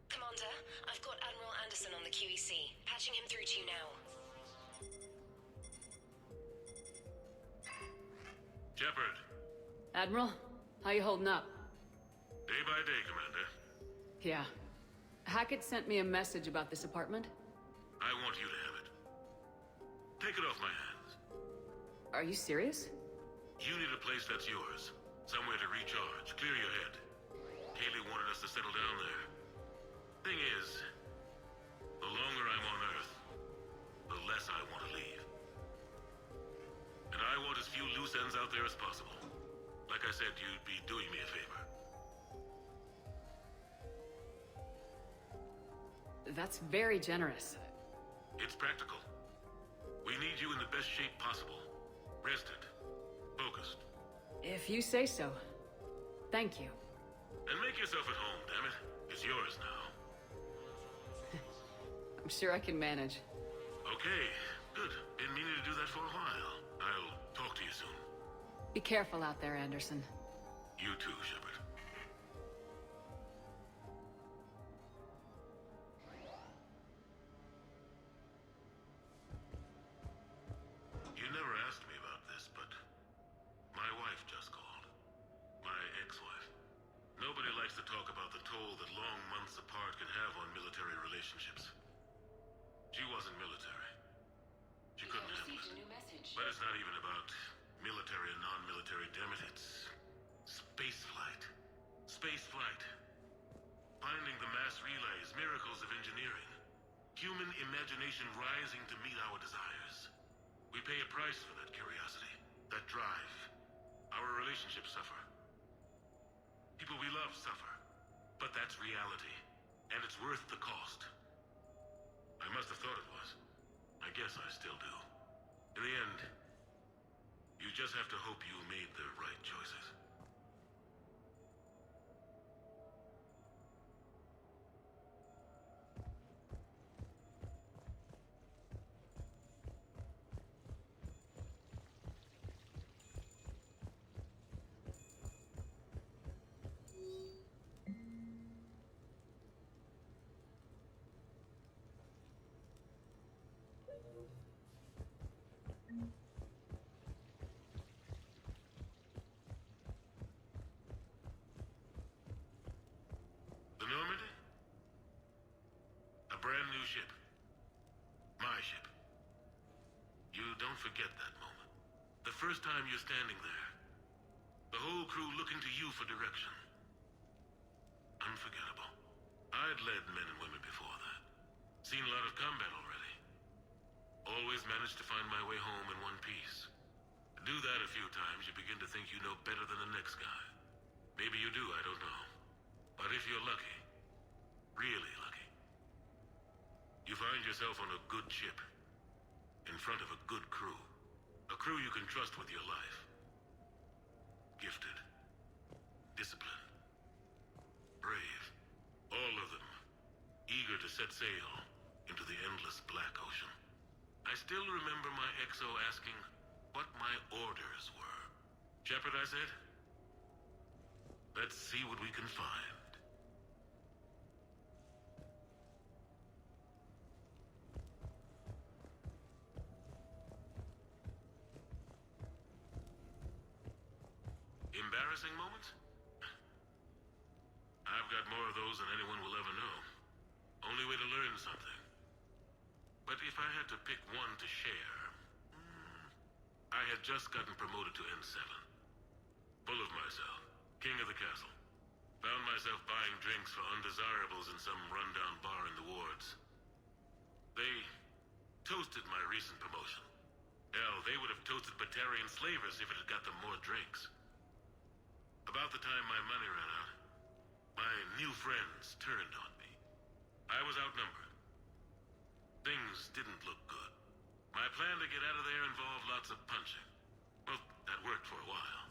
Commander, I've got Admiral Anderson on the QEC. Patching him through to you now. Shepard. Admiral, how you holding up? Day by day, Commander. Yeah. Hackett sent me a message about this apartment. I want you to have it. Take it off my hands. Are you serious? You need a place that's yours. Somewhere to recharge, clear your head. Kaylee wanted us to settle down there. Thing is, the longer I'm on Earth, the less I want to leave. And I want as few loose ends out there as possible. Like I said, you'd be doing me a favor. That's very generous. It's practical. We need you in the best shape possible. Rested. Focused. If you say so. Thank you. And make yourself at home, damn it. It's yours now. I'm sure I can manage. Okay, good. Been meaning to do that for a while. I'll talk to you soon. Be careful out there, Anderson. You too, Shepard. You never asked me about this, but my wife just called. My ex-wife. Nobody likes to talk about the toll that long months apart can have on military relationships. She wasn't military. She couldn't handle it. A new message. But it's not even about military and non-military, damn it. It's space flight. Space flight. Finding the mass relays, miracles of engineering. Human imagination rising to meet our desires. We pay a price for that curiosity, that drive. Our relationships suffer. People we love suffer. But that's reality. And it's worth the cost. I must have thought it was. I guess I still do. In the end, you just have to hope you made the right choices. The Normandy? A brand new ship. My ship. You don't forget that moment. The first time you're standing there. The whole crew looking to you for direction. Unforgettable. I'd led men and women before that. Seen a lot of combat already. Always managed to find my way home in one piece. Do that a few times, you begin to think you know better than the next guy. Maybe you do, I don't know. But if you're lucky, really lucky, you find yourself on a good ship, in front of a good crew. A crew you can trust with your life. Gifted. Disciplined. Brave. All of them. Eager to set sail into the endless black ocean. I still remember my XO asking what my orders were. Shepard, I said. Let's see what we can find. Embarrassing moments? I've got more of those than anyone will ever know. Only way to learn something. But if I had to pick one to share... I had just gotten promoted to N7. Full of myself. King of the castle. Found myself buying drinks for undesirables in some rundown bar in the wards. They toasted my recent promotion. Hell, they would have toasted Batarian slavers if it had got them more drinks. About the time my money ran out, my new friends turned on me. I was outnumbered. Things didn't look good. My plan to get out of there involved lots of punching. Well, that worked for a while.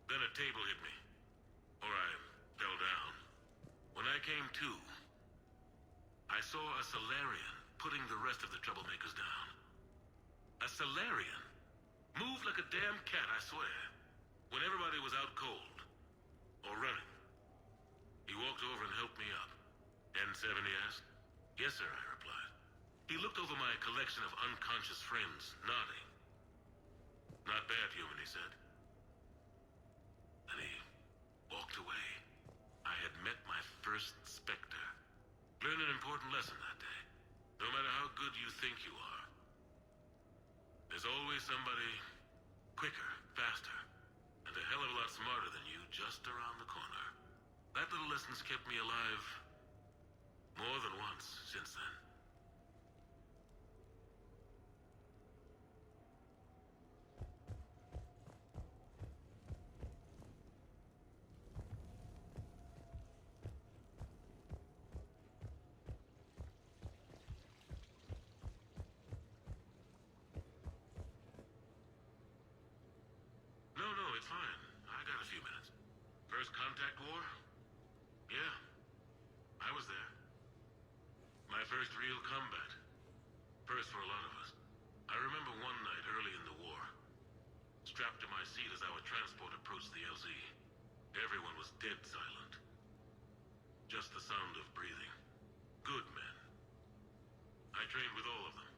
Then a table hit me. Or I fell down. When I came to, I saw a Solarian putting the rest of the troublemakers down. A Solarian? Moved like a damn cat, I swear. When everybody was out cold. Or running. He walked over and helped me up. N7, he asked. Yes, sir, I replied. He looked over my collection of unconscious friends, nodding. Not bad, human, he said. Then he walked away. I had met my first Spectre. Learned an important lesson that day. No matter how good you think you are, there's always somebody quicker, faster, and a hell of a lot smarter than you just around the corner. That little lesson's kept me alive more than once since then. No, it's fine. I got a few minutes. First contact war? Yeah, I was there. My first real combat. First for a lot of us. I remember one night early in the war, strapped to my seat as our transport approached the LZ. Everyone was dead silent. Just the sound of breathing. Good men. I trained with all of them.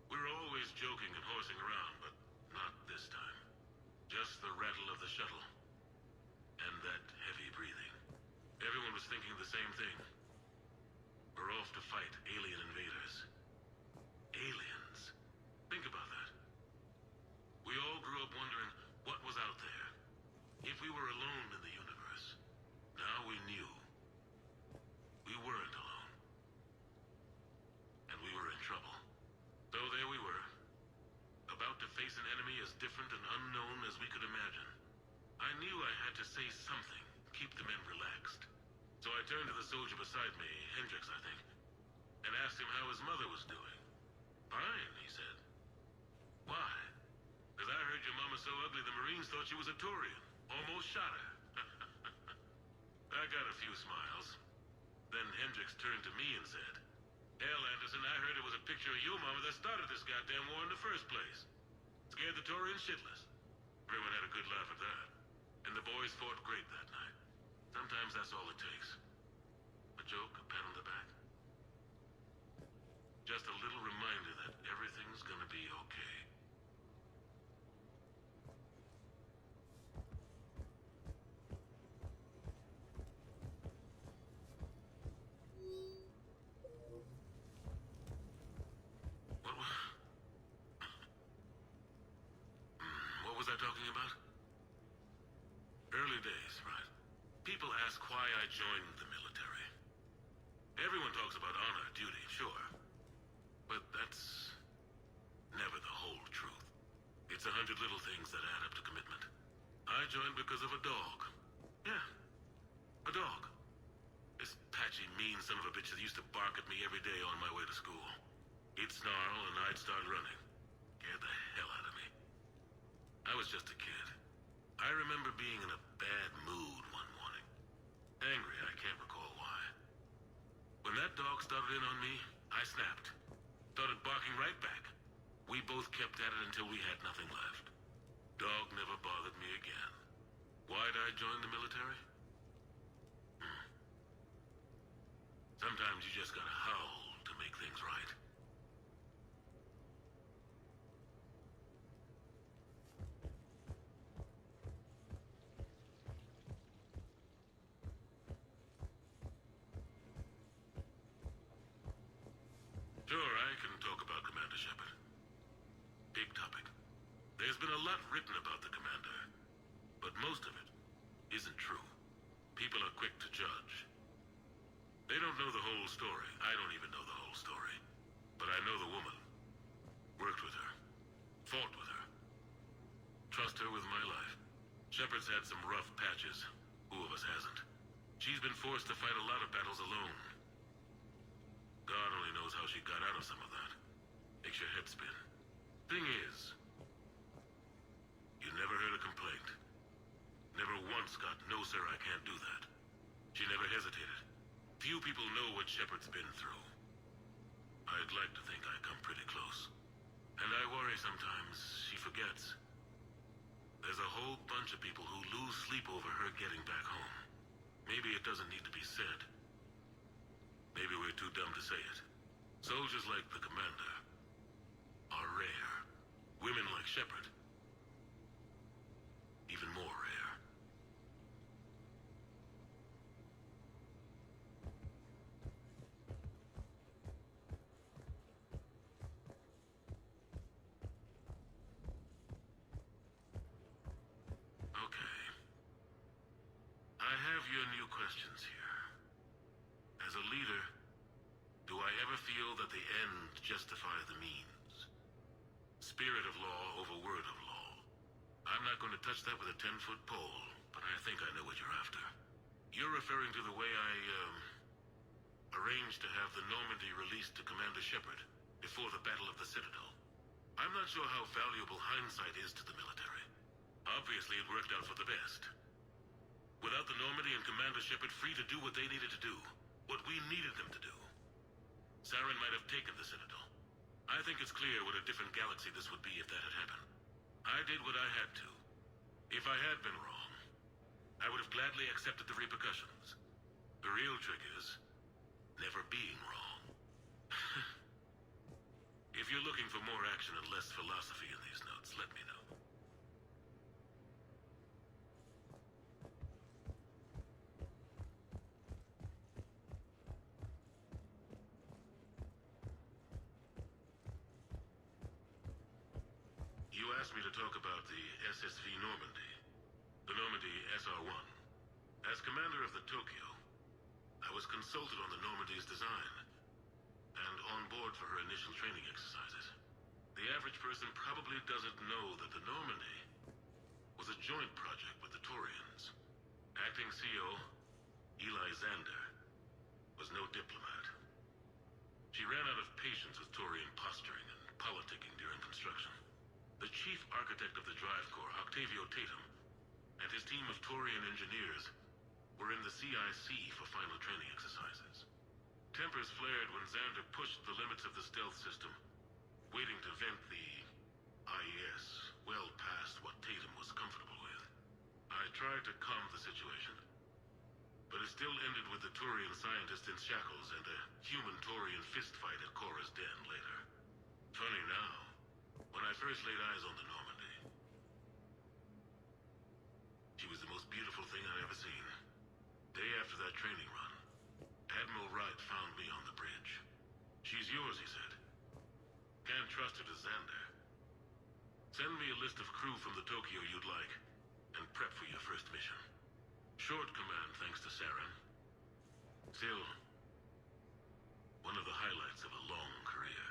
We were always joking and horsing around, but not this time. Just the rattle of the shuttle. And that heavy breathing. Everyone was thinking the same thing. We're off to fight alien invaders. Aliens. Think about that. We all grew up wondering what was out there. If we were alone in the universe. Now we knew. We weren't alone. And we were in trouble. So there we were. About to face an enemy as different and unknown as we could imagine. I knew I had to say something, keep the men relaxed. So I turned to the soldier beside me, Hendricks, I think, and asked him how his mother was doing. Fine, he said. Why? Because I heard your mama so ugly the Marines thought she was a Turian. Almost shot her. I got a few smiles. Then Hendricks turned to me and said, Hell, Anderson, I heard it was a picture of your mama that started this goddamn war in the first place. Scared the Turians shitless. Everyone had a good laugh at that. And the boys fought great that night. Sometimes that's all it takes. A joke, a pat on the back. Just a little reminder that everything's gonna be okay. What was I talking about? Early days, right? People ask why I joined the military. Everyone talks about honor, duty, sure. But that's never the whole truth. It's 100 little things that add up to commitment. I joined because of a dog. Yeah, a dog. This patchy, mean son of a bitch that used to bark at me every day on my way to school. He'd snarl and I'd start running. Scared the hell out of me. I was just a kid. I remember being in a bad mood one morning. Angry, I can't recall why. When that dog started in on me, I snapped. Started barking right back. We both kept at it until we had nothing left. Dog never bothered me again. Why'd I join the military? Sometimes you just gotta howl to make things right. Sure, I can talk about Commander Shepard. Big topic. There's been a lot written about the Commander, but most of it isn't true. People are quick to judge. They don't know the whole story. I don't even know the whole story. know the woman. Worked with her. Fought with her. Trust her with my life. Shepard's had some rough patches. Who of us hasn't? She's been forced to fight a lot of battles alone. God only knows how she got out of some of that. Makes your head spin. Thing is, you never heard a complaint. Never once got, "No, sir, I can't do that." She never hesitated. Few people know what Shepard's been through. I'd like to think I come pretty close. And I worry sometimes she forgets. There's a whole bunch of people who lose sleep over her getting back home. Maybe it doesn't need to be said. Maybe we're too dumb to say it. Soldiers like the commander are rare. Women like Shepard, even more rare. Okay. I have your new questions here. As a leader, do I ever feel that the end justifies the means? Spirit of law over word of law. I'm not going to touch that with a 10-foot pole, but I think I know what you're after. You're referring to the way I, arranged to have the Normandy released to Commander Shepard before the Battle of the Citadel. I'm not sure how valuable hindsight is to the military. Obviously, it worked out for the best. Without the Normandy and Commander Shepard free to do what they needed to do, what we needed them to do, Saren might have taken the Citadel. I think it's clear what a different galaxy this would be if that had happened. I did what I had to. If I had been wrong, I would have gladly accepted the repercussions. The real trick is never being wrong. If you're looking for more action and less philosophy in these notes, let me know. You asked me to talk about the SSV Normandy. The Normandy SR-1. As commander of the Tokyo, I was consulted on the Normandy's design and on board for her initial training exercises. The average person probably doesn't know that the Normandy was a joint project with the Taurians. Acting CO, Eli Xander, was no diplomat. She ran out of patience with Taurian posturing and politicking during construction. The chief architect of the Drive Corps, Octavio Tatum, and his team of Taurian engineers were in the CIC for final training exercises. Tempers flared when Xander pushed the limits of the stealth system, waiting to vent the IES well past what Tatum was comfortable with. I tried to calm the situation, but it still ended with the Taurian scientist in shackles and a human Taurian fistfight at Korra's den later. Funny now, when I first laid eyes on the Normandy, she was the most beautiful thing I'd ever seen. Day after that training run, Admiral Wright found me on the bridge. "She's yours," he said. "Can't trust her to Xander. Send me a list of crew from the Tokyo you'd like, and prep for your first mission." Short command thanks to Saren. Still, one of the highlights of a long career.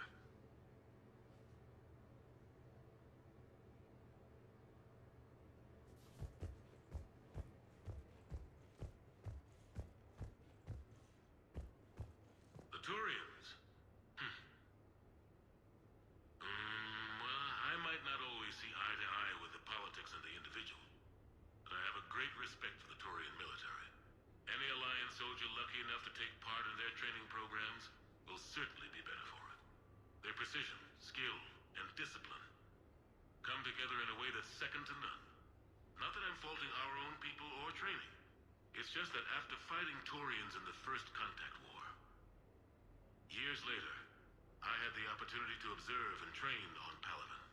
The Turians. Well, I might not always see eye to eye with the politics and the individual, but I have a great respect for the Turian military. Any Alliance soldier lucky enough to take part in their training programs will certainly be better for it. Their precision, skill, and discipline come together in a way that's second to none. Not that I'm faulting our own people or training. It's just that after fighting Taurians in the First Contact War, years later, I had the opportunity to observe and train on Paladin.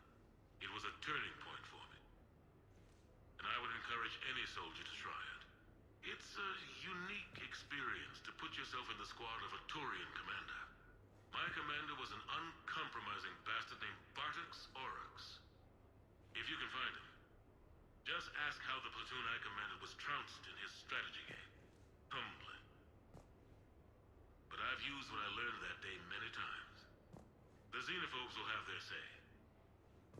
It was a turning point for me, and I would encourage any soldier to try it. It's a unique experience to put yourself in the squad of a Taurian commander. My commander was an uncompromising bastard named Bartix Oryx. If you can find him, just ask how the platoon I commanded was trounced in his strategy game. Humbling. But I've used what I learned that day many times. There's xenophobes will have their say.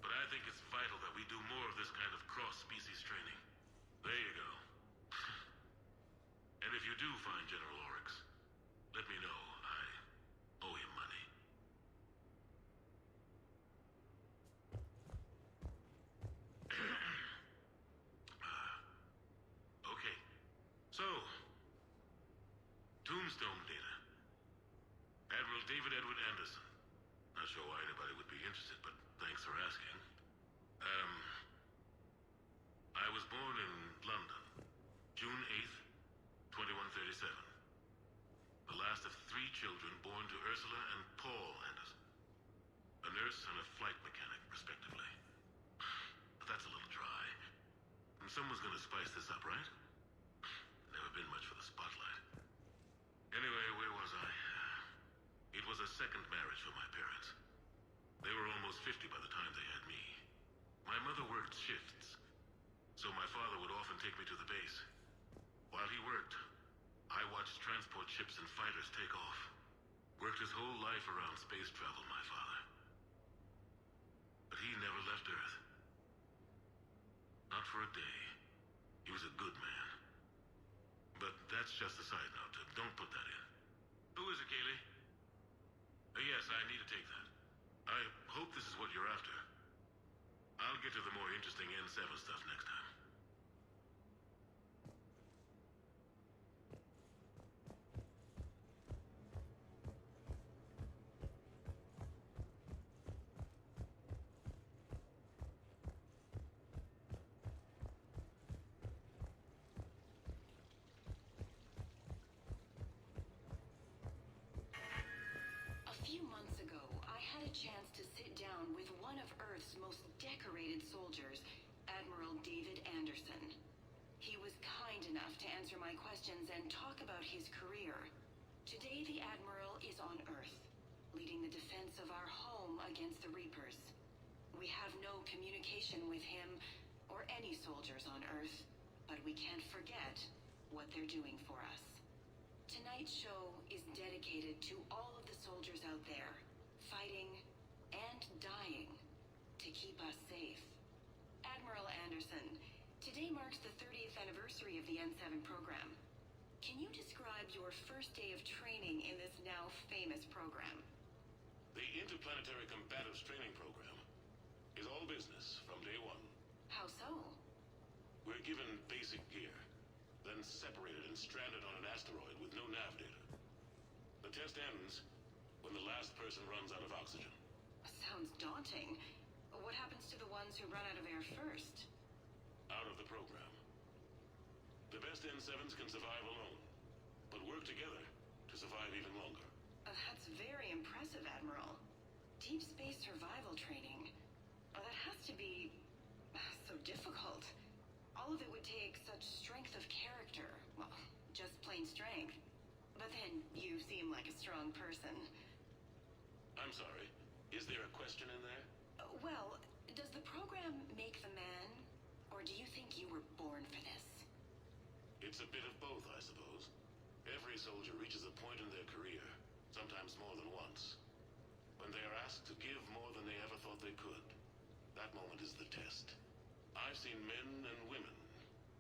But I think it's vital that we do more of this kind of cross-species training. There you go. And if you do find General Oryx, let me know. I owe him money. Okay. So, Tombstone data. Admiral David Edward Anderson. Not sure why anybody would be interested, but thanks for asking. I was born in London, June 8th, 2137. The last of 3 children born to Ursula and Paul Anderson. A nurse and a flight mechanic, respectively. But that's a little dry. And someone's gonna spice this up, right? Never been much for the spotlight. Anyway, where was I? It was a second marriage for my parents. They were almost 50 by the time they had me. My mother worked shifts, so my father would often take me to the base. While he worked, I watched transport ships and fighters take off. Worked his whole life around space travel, my father. But he never left Earth. Not for a day. He was a good man. But that's just a side note. Don't put that in. Who is it, Kaylee? Yes, I need to take that. I hope this is what you're after. I'll get to the more interesting N7 stuff next time. A few months ago, I had a chance to sit down with one of Earth's most decorated soldiers, Admiral David Anderson. He was kind enough to answer my questions and talk about his career. Today, the Admiral is on Earth, leading the defense of our home against the Reapers. We have no communication with him or any soldiers on Earth, but we can't forget what they're doing for us. Tonight's show is dedicated to all of the soldiers out there, fighting and dying to keep us safe. Admiral Anderson, today marks the 30th anniversary of the N7 program. Can you describe your first day of training in this now famous program? The Interplanetary Combatives Training Program is all business from day one. How so? We're given basic gear, then separated and stranded on an asteroid with no nav data. The test ends when the last person runs out of oxygen. Sounds daunting. What happens to the ones who run out of air first? Out of the program. The best N7s can survive alone, but work together to survive even longer. That's very impressive, Admiral. Deep space survival training. That has to be so difficult. All of it would take such strength of character. Well, just plain strength. But then you seem like a strong person. I'm sorry. Is there a question in there? Well, does the program make the man? Or do you think you were born for this? It's a bit of both, I suppose. Every soldier reaches a point in their career, sometimes more than once, when they are asked to give more than they ever thought they could. That moment is the test. I've seen men and women,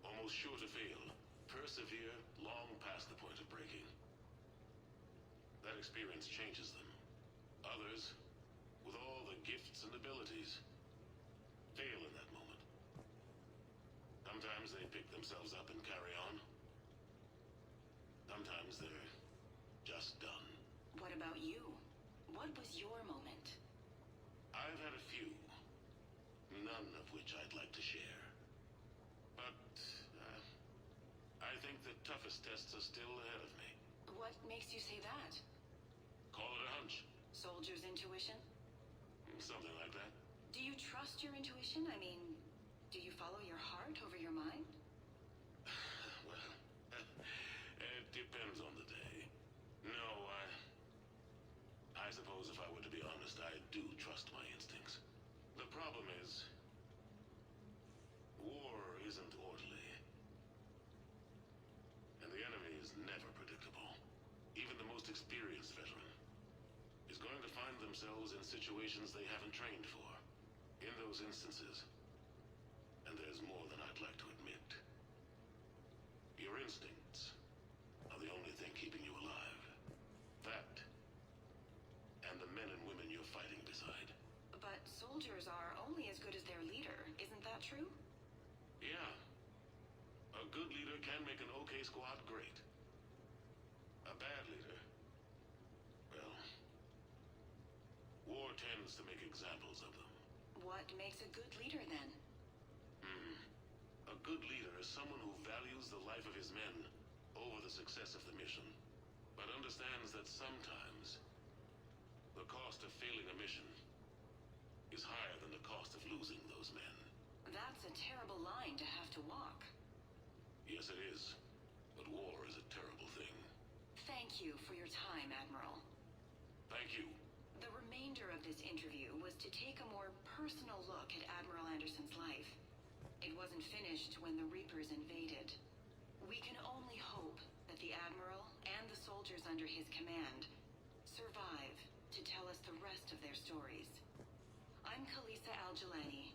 almost sure to fail, persevere long past the point of breaking. That experience changes them. Others, with all the gifts and abilities, fail in that moment. Sometimes they pick themselves up and carry on. Sometimes they're just done. What about you? What was your moment? I've had a few, none of which I'd like to share. But, I think the toughest tests are still ahead of me. What makes you say that? Call it a hunch. Soldier's intuition? Something like that. Do you trust your intuition? I mean, do you follow your heart over your mind? Well, it depends on the day. No, I suppose if I were to be honest, I do trust my instincts. The problem is, war isn't orderly. And the enemy is never predictable. Even the most experienced veteran is going to find the themselves in situations they haven't trained for. In those instances, and there's more than I'd like to admit, your instincts are the only thing keeping you alive. That, and the men and women you're fighting beside. But soldiers are only as good as their leader, isn't that true? Yeah. A good leader can make an okay squad great. A bad leader, well, war tends to make examples of them. What makes a good leader then? A good leader is someone who values the life of his men over the success of the mission, but understands that sometimes the cost of failing a mission is higher than the cost of losing those men. That's a terrible line to have to walk. Yes, it is. But war is a terrible thing. Thank you for your time, Admiral. Thank you. The remainder of this interview was to take a more personal look at Admiral Anderson's life. It wasn't finished when the Reapers invaded. We can only hope that the Admiral and the soldiers under his command survive to tell us the rest of their stories. I'm Khaleesa Al-Jilani,